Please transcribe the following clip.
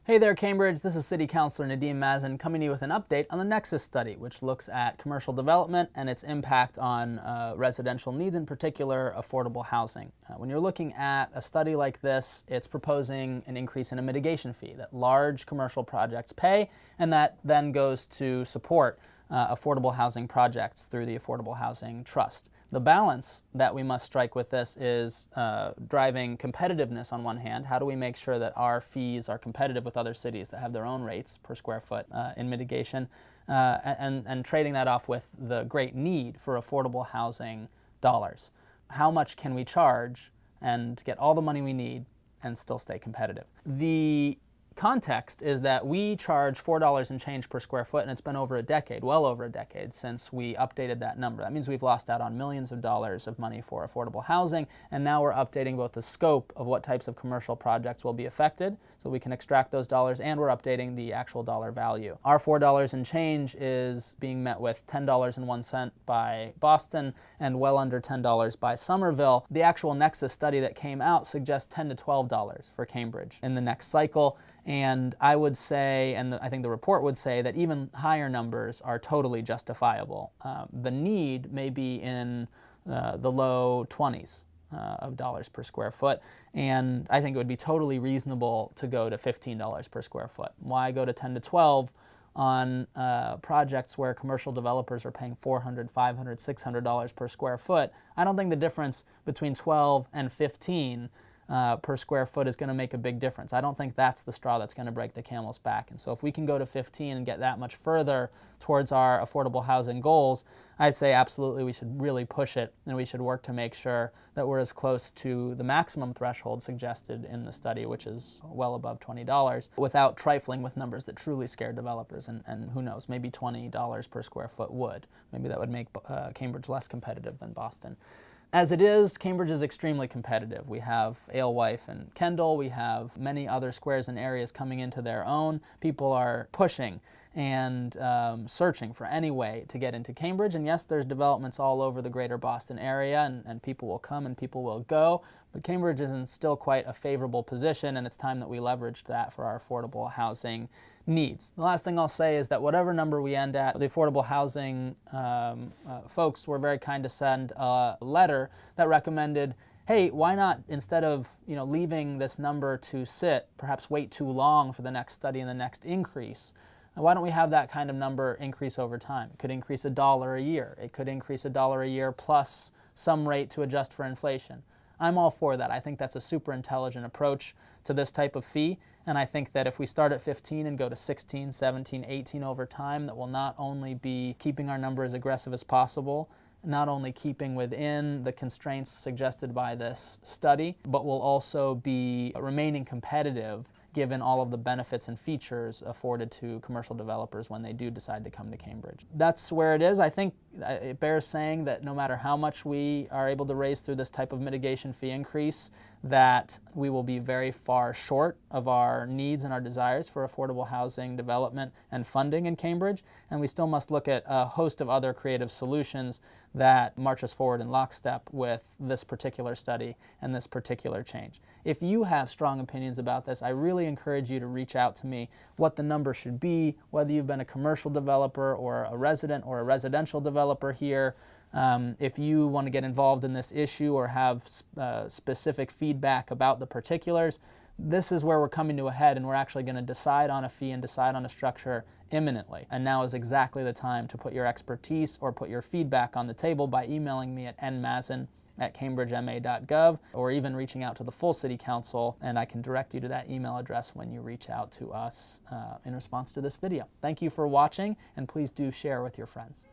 Hey there, Cambridge. This is City Councillor Nadeem Mazen coming to you with an update on the Nexus Study, which looks at commercial development and its impact on residential needs, in particular affordable housing. When you're looking at a study like this, it's proposing an increase in a mitigation fee that large commercial projects pay, and that then goes to support affordable housing projects through the Affordable Housing Trust. The balance that we must strike with this is driving competitiveness on one hand. How do we make sure that our fees are competitive with other cities that have their own rates per square foot in mitigation, and trading that off with the great need for affordable housing dollars. How much can we charge and get all the money we need and still stay competitive? The context is that we charge $4 and change per square foot, and it's been over a decade, well over a decade, since we updated that number. That means we've lost out on millions of dollars of money for affordable housing, and now we're updating both the scope of what types of commercial projects will be affected, so we can extract those dollars, and we're updating the actual dollar value. Our $4 and change is being met with $10.01 by Boston and well under $10 by Somerville. The actual Nexus study that came out suggests $10 to $12 for Cambridge in the next cycle. And I would say, and I think the report would say, that even higher numbers are totally justifiable. The need may be in the low 20s of dollars per square foot, and I think it would be totally reasonable to go to $15 per square foot. Why go to 10 to 12 on projects where commercial developers are paying $400, $500, $600 per square foot? I don't think the difference between 12 and 15 per square foot is going to make a big difference. I don't think that's the straw that's going to break the camel's back. And so if we can go to 15 and get that much further towards our affordable housing goals, I'd say absolutely we should really push it, and we should work to make sure that we're as close to the maximum threshold suggested in the study, which is well above $20, without trifling with numbers that truly scare developers. And who knows, maybe $20 per square foot would. Maybe that would make Cambridge less competitive than Boston. As it is, Cambridge is extremely competitive. We have Alewife and Kendall. We have many other squares and areas coming into their own. People are pushing and searching for any way to get into Cambridge. And yes, there's developments all over the greater Boston area, and people will come and people will go. But Cambridge is in still quite a favorable position, and it's time that we leveraged that for our affordable housing needs. The last thing I'll say is that whatever number we end at, the affordable housing folks were very kind to send a letter that recommended, hey, why not, instead of leaving this number to sit, perhaps wait too long for the next study and the next increase. Why don't we have that kind of number increase over time? It could increase $1 a year. It could increase $1 a year plus some rate to adjust for inflation. I'm all for that. I think that's a super intelligent approach to this type of fee, and I think that if we start at 15 and go to 16, 17, 18 over time, that will not only be keeping our number as aggressive as possible, not only keeping within the constraints suggested by this study, but will also be remaining competitive given all of the benefits and features afforded to commercial developers when they do decide to come to Cambridge. That's where it is. I think it bears saying that no matter how much we are able to raise through this type of mitigation fee increase, that we will be very far short of our needs and our desires for affordable housing development and funding in Cambridge, and we still must look at a host of other creative solutions that march us forward in lockstep with this particular study and this particular change. If you have strong opinions about this, I really encourage you to reach out to me what the number should be, whether you've been a commercial developer or a resident or a residential developer here. If you want to get involved in this issue or have specific feedback about the particulars, this is where we're coming to a head, and we're actually going to decide on a fee and decide on a structure imminently. And now is exactly the time to put your expertise or put your feedback on the table by emailing me at nmazen@cambridgema.gov, or even reaching out to the full City Council, and I can direct you to that email address when you reach out to us in response to this video. Thank you for watching, and please do share with your friends.